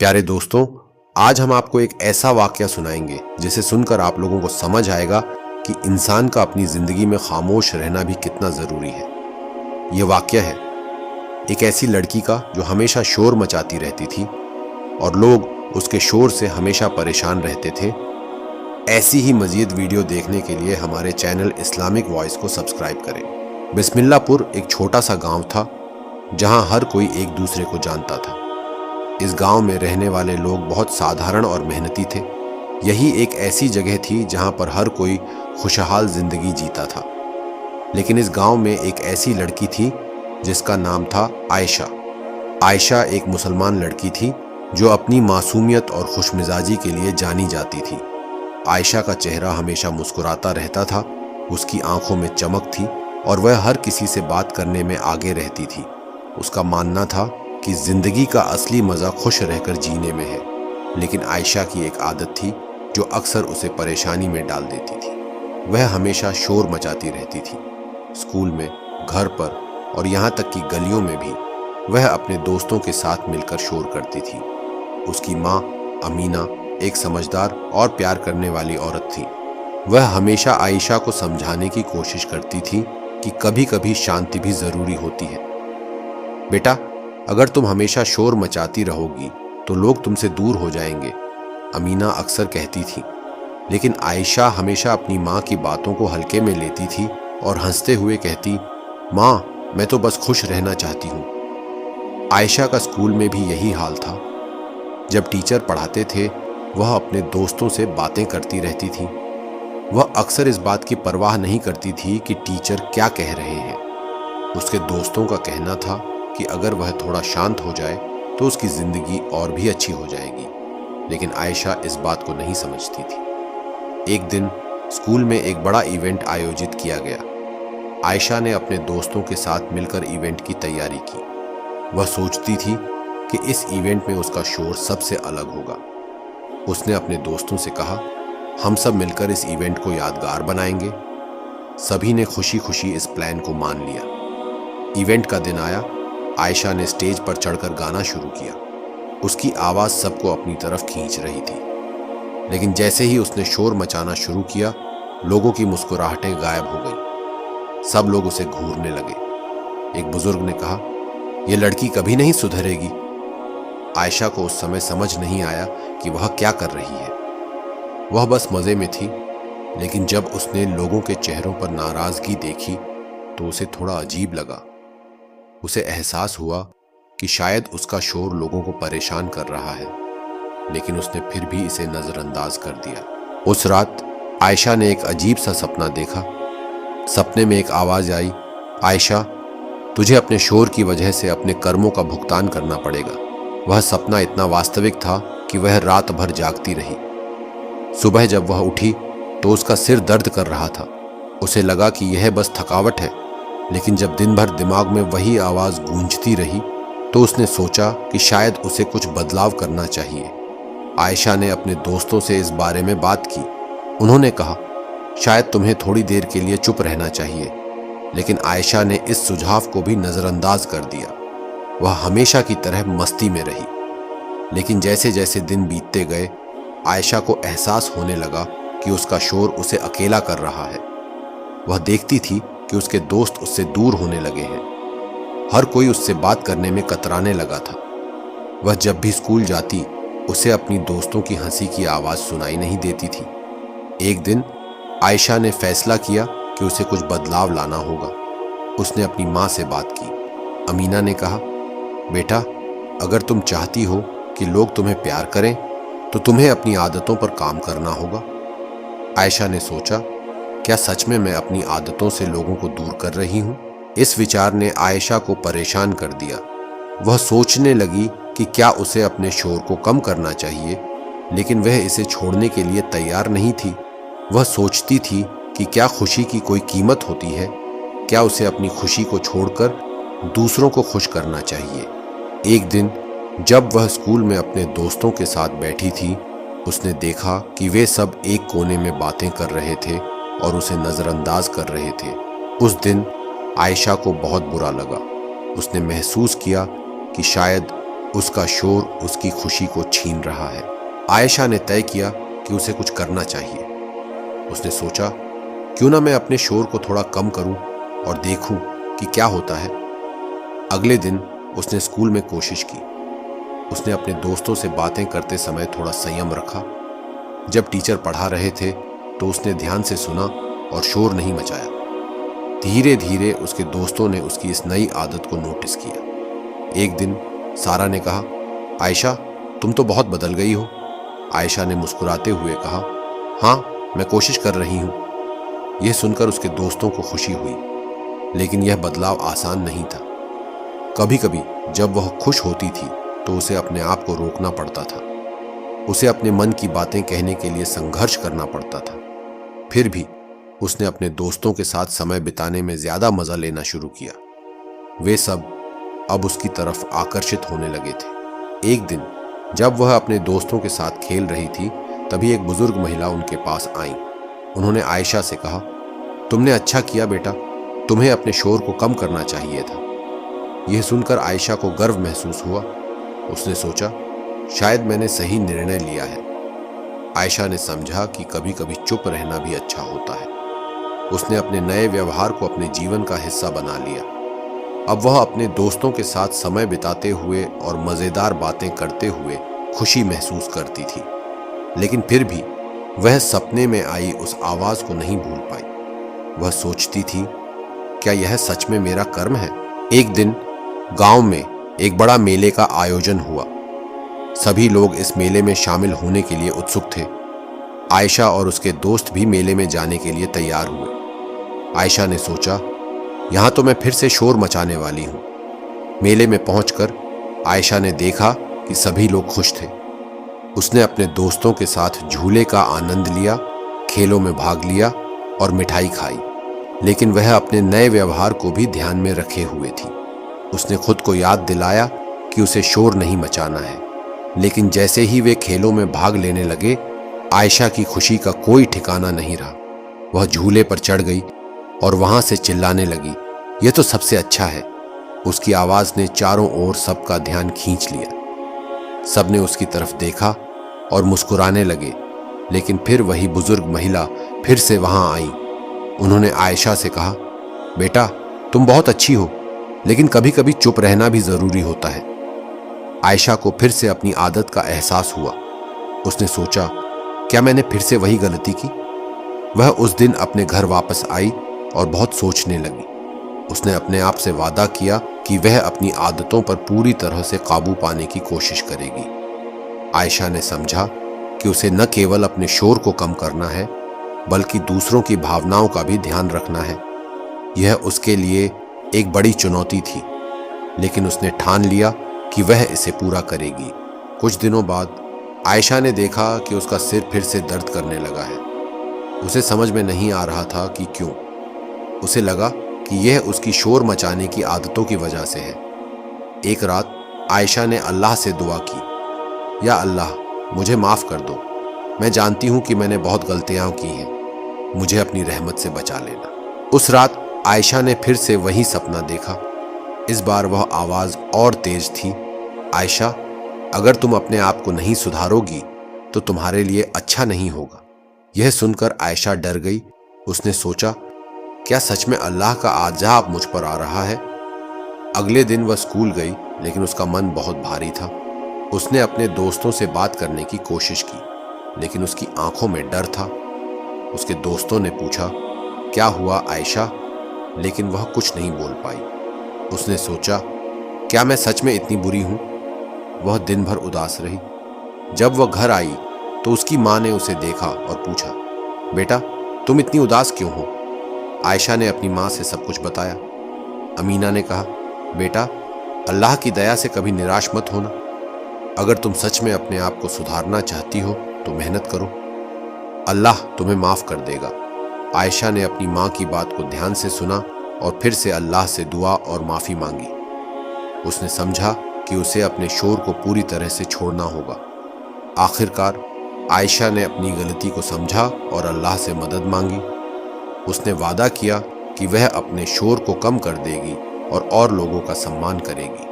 प्यारे दोस्तों, आज हम आपको एक ऐसा वाकया सुनाएंगे जिसे सुनकर आप लोगों को समझ आएगा कि इंसान का अपनी जिंदगी में खामोश रहना भी कितना जरूरी है। यह वाकया है एक ऐसी लड़की का जो हमेशा शोर मचाती रहती थी और लोग उसके शोर से हमेशा परेशान रहते थे। ऐसी ही मजीद वीडियो देखने के लिए हमारे चैनल इस्लामिक वॉइस को सब्सक्राइब करें। बिस्मिल्लाहपुर एक छोटा सा गांव था जहां हर कोई एक दूसरे को जानता था। इस गांव में रहने वाले लोग बहुत साधारण और मेहनती थे। यही एक ऐसी जगह थी जहां पर हर कोई खुशहाल जिंदगी जीता था। लेकिन इस गांव में एक ऐसी लड़की थी जिसका नाम था आयशा। आयशा एक मुसलमान लड़की थी जो अपनी मासूमियत और खुशमिजाजी के लिए जानी जाती थी। आयशा का चेहरा हमेशा मुस्कुराता रहता था, उसकी आंखों में चमक थी और वह हर किसी से बात करने में आगे रहती थी। उसका मानना था कि जिंदगी का असली मजा खुश रहकर जीने में है। लेकिन आयशा की एक आदत थी जो अक्सर उसे परेशानी में डाल देती थी। वह हमेशा शोर मचाती रहती थी। स्कूल में, घर पर और यहाँ तक कि गलियों में भी वह अपने दोस्तों के साथ मिलकर शोर करती थी। उसकी माँ अमीना एक समझदार और प्यार करने वाली औरत थी। वह हमेशा आयशा को समझाने की कोशिश करती थी कि कभी कभी शांति भी जरूरी होती है। बेटा, अगर तुम हमेशा शोर मचाती रहोगी तो लोग तुमसे दूर हो जाएंगे, अमीना अक्सर कहती थी। लेकिन आयशा हमेशा अपनी माँ की बातों को हल्के में लेती थी और हंसते हुए कहती, माँ, मैं तो बस खुश रहना चाहती हूँ। आयशा का स्कूल में भी यही हाल था। जब टीचर पढ़ाते थे वह अपने दोस्तों से बातें करती रहती थी। वह अक्सर इस बात की परवाह नहीं करती थी कि टीचर क्या कह रहे हैं। उसके दोस्तों का कहना था कि अगर वह थोड़ा शांत हो जाए तो उसकी जिंदगी और भी अच्छी हो जाएगी। लेकिन आयशा इस बात को नहीं समझती थी। एक दिन स्कूल में एक बड़ा इवेंट आयोजित किया गया। आयशा ने अपने दोस्तों के साथ मिलकर इवेंट की तैयारी की। वह सोचती थी कि इस इवेंट में उसका शोर सबसे अलग होगा। उसने अपने दोस्तों से कहा, हम सब मिलकर इस इवेंट को यादगार बनाएंगे। सभी ने खुशी खुशी इस प्लान को मान लिया। इवेंट का दिन आया। आयशा ने स्टेज पर चढ़कर गाना शुरू किया। उसकी आवाज सबको अपनी तरफ खींच रही थी। लेकिन जैसे ही उसने शोर मचाना शुरू किया, लोगों की मुस्कुराहटें गायब हो गईं। सब लोग उसे घूरने लगे। एक बुजुर्ग ने कहा, यह लड़की कभी नहीं सुधरेगी। आयशा को उस समय समझ नहीं आया कि वह क्या कर रही है। वह बस मजे में थी। लेकिन जब उसने लोगों के चेहरों पर नाराजगी देखी तो उसे थोड़ा अजीब लगा। उसे एहसास हुआ कि शायद उसका शोर लोगों को परेशान कर रहा है। लेकिन उसने फिर भी इसे नजरअंदाज कर दिया। उस रात आयशा ने एक अजीब सा सपना देखा। सपने में एक आवाज आई, आयशा, तुझे अपने शोर की वजह से अपने कर्मों का भुगतान करना पड़ेगा। वह सपना इतना वास्तविक था कि वह रात भर जागती रही। सुबह जब वह उठी तो उसका सिर दर्द कर रहा था। उसे लगा कि यह बस थकावट है। लेकिन जब दिन भर दिमाग में वही आवाज गूंजती रही तो उसने सोचा कि शायद उसे कुछ बदलाव करना चाहिए। आयशा ने अपने दोस्तों से इस बारे में बात की। उन्होंने कहा, शायद तुम्हें थोड़ी देर के लिए चुप रहना चाहिए। लेकिन आयशा ने इस सुझाव को भी नजरअंदाज कर दिया। वह हमेशा की तरह मस्ती में रही। लेकिन जैसे जैसे दिन बीतते गए, आयशा को एहसास होने लगा कि उसका शोर उसे अकेला कर रहा है। वह देखती थी कि उसके दोस्त उससे दूर होने लगे हैं। हर कोई उससे बात करने में कतराने लगा था। वह जब भी स्कूल जाती उसे अपनी दोस्तों की हंसी की आवाज सुनाई नहीं देती थी। एक दिन आयशा ने फैसला किया कि उसे कुछ बदलाव लाना होगा। उसने अपनी माँ से बात की। अमीना ने कहा, बेटा, अगर तुम चाहती हो कि लोग तुम्हें प्यार करें तो तुम्हें अपनी आदतों पर काम करना होगा। आयशा ने सोचा, क्या सच में मैं अपनी आदतों से लोगों को दूर कर रही हूं? इस विचार ने आयशा को परेशान कर दिया। वह सोचने लगी कि क्या उसे अपने शोर को कम करना चाहिए, लेकिन वह इसे छोड़ने के लिए तैयार नहीं थी। वह सोचती थी कि क्या खुशी की कोई कीमत होती है? क्या उसे अपनी खुशी को छोड़कर दूसरों को खुश करना चाहिए? एक दिन जब वह स्कूल में अपने दोस्तों के साथ बैठी थी, उसने देखा कि वे सब एक कोने में बातें कर रहे थे और उसे नजरअंदाज कर रहे थे। उस दिन आयशा को बहुत बुरा लगा। उसने महसूस किया कि शायद उसका शोर उसकी खुशी को छीन रहा है। आयशा ने तय किया कि उसे कुछ करना चाहिए। उसने सोचा, क्यों ना मैं अपने शोर को थोड़ा कम करूं और देखूं कि क्या होता है। अगले दिन उसने स्कूल में कोशिश की। उसने अपने दोस्तों से बातें करते समय थोड़ा संयम रखा। जब टीचर पढ़ा रहे थे तो उसने ध्यान से सुना और शोर नहीं मचाया। धीरे धीरे उसके दोस्तों ने उसकी इस नई आदत को नोटिस किया। एक दिन सारा ने कहा, आयशा, तुम तो बहुत बदल गई हो। आयशा ने मुस्कुराते हुए कहा, हाँ, मैं कोशिश कर रही हूँ। यह सुनकर उसके दोस्तों को खुशी हुई, लेकिन यह बदलाव आसान नहीं था। कभी कभी जब वह खुश होती थी तो उसे अपने आप को रोकना पड़ता था। उसे अपने मन की बातें कहने के लिए संघर्ष करना पड़ता था। फिर भी उसने अपने दोस्तों के साथ समय बिताने में ज्यादा मजा लेना शुरू किया। वे सब अब उसकी तरफ आकर्षित होने लगे थे। एक दिन जब वह अपने दोस्तों के साथ खेल रही थी, तभी एक बुजुर्ग महिला उनके पास आई। उन्होंने आयशा से कहा, तुमने अच्छा किया बेटा, तुम्हें अपने शोर को कम करना चाहिए था। यह सुनकर आयशा को गर्व महसूस हुआ। उसने सोचा, शायद मैंने सही निर्णय लिया है। आयशा ने समझा कि कभी कभी चुप रहना भी अच्छा होता है। उसने अपने नए व्यवहार को अपने जीवन का हिस्सा बना लिया। अब वह अपने दोस्तों के साथ समय बिताते हुए और मजेदार बातें करते हुए खुशी महसूस करती थी। लेकिन फिर भी वह सपने में आई उस आवाज को नहीं भूल पाई। वह सोचती थी, क्या यह सच में मेरा कर्म है? एक दिन गांव में एक बड़ा मेले का आयोजन हुआ। सभी लोग इस मेले में शामिल होने के लिए उत्सुक थे। आयशा और उसके दोस्त भी मेले में जाने के लिए तैयार हुए। आयशा ने सोचा, यहां तो मैं फिर से शोर मचाने वाली हूं। मेले में पहुंचकर आयशा ने देखा कि सभी लोग खुश थे। उसने अपने दोस्तों के साथ झूले का आनंद लिया, खेलों में भाग लिया और मिठाई खाई। लेकिन वह अपने नए व्यवहार को भी ध्यान में रखे हुए थी। उसने खुद को याद दिलाया कि उसे शोर नहीं मचाना है। लेकिन जैसे ही वे खेलों में भाग लेने लगे, आयशा की खुशी का कोई ठिकाना नहीं रहा। वह झूले पर चढ़ गई और वहां से चिल्लाने लगी, यह तो सबसे अच्छा है। उसकी आवाज ने चारों ओर सबका ध्यान खींच लिया। सबने उसकी तरफ देखा और मुस्कुराने लगे। लेकिन फिर वही बुजुर्ग महिला फिर से वहां आई। उन्होंने आयशा से कहा, बेटा, तुम बहुत अच्छी हो, लेकिन कभी कभी चुप रहना भी जरूरी होता है। आयशा को फिर से अपनी आदत का एहसास हुआ। उसने सोचा, क्या मैंने फिर से वही गलती की? वह उस दिन अपने घर वापस आई और बहुत सोचने लगी। उसने अपने आप से वादा किया कि वह अपनी आदतों पर पूरी तरह से काबू पाने की कोशिश करेगी। आयशा ने समझा कि उसे न केवल अपने शोर को कम करना है, बल्कि दूसरों की भावनाओं का भी ध्यान रखना है। यह उसके लिए एक बड़ी चुनौती थी, लेकिन उसने ठान लिया कि वह इसे पूरा करेगी। कुछ दिनों बाद आयशा ने देखा कि उसका सिर फिर से दर्द करने लगा है। उसे समझ में नहीं आ रहा था कि क्यों। उसे लगा कि यह उसकी शोर मचाने की आदतों की वजह से है। एक रात आयशा ने अल्लाह से दुआ की, या अल्लाह, मुझे माफ कर दो। मैं जानती हूं कि मैंने बहुत गलतियां की हैं। मुझे अपनी रहमत से बचा लेना। उस रात आयशा ने फिर से वही सपना देखा। इस बार वह आवाज और तेज थी, आयशा, अगर तुम अपने आप को नहीं सुधारोगी तो तुम्हारे लिए अच्छा नहीं होगा। यह सुनकर आयशा डर गई। उसने सोचा, क्या सच में अल्लाह का आज़ाब मुझ पर आ रहा है? अगले दिन वह स्कूल गई, लेकिन उसका मन बहुत भारी था। उसने अपने दोस्तों से बात करने की कोशिश की, लेकिन उसकी आंखों में डर था। उसके दोस्तों ने पूछा, क्या हुआ आयशा? लेकिन वह कुछ नहीं बोल पाई। उसने सोचा, क्या मैं सच में इतनी बुरी हूं? वह दिन भर उदास रही। जब वह घर आई तो उसकी मां ने उसे देखा और पूछा, बेटा, तुम इतनी उदास क्यों हो? आयशा ने अपनी मां से सब कुछ बताया। अमीना ने कहा, बेटा, अल्लाह की दया से कभी निराश मत होना। अगर तुम सच में अपने आप को सुधारना चाहती हो तो मेहनत करो, अल्लाह तुम्हें माफ कर देगा। आयशा ने अपनी मां की बात को ध्यान से सुना और फिर से अल्लाह से दुआ और माफी मांगी। उसने समझा कि उसे अपने शोर को पूरी तरह से छोड़ना होगा। आखिरकार आयशा ने अपनी गलती को समझा और अल्लाह से मदद मांगी। उसने वादा किया कि वह अपने शोर को कम कर देगी और लोगों का सम्मान करेगी।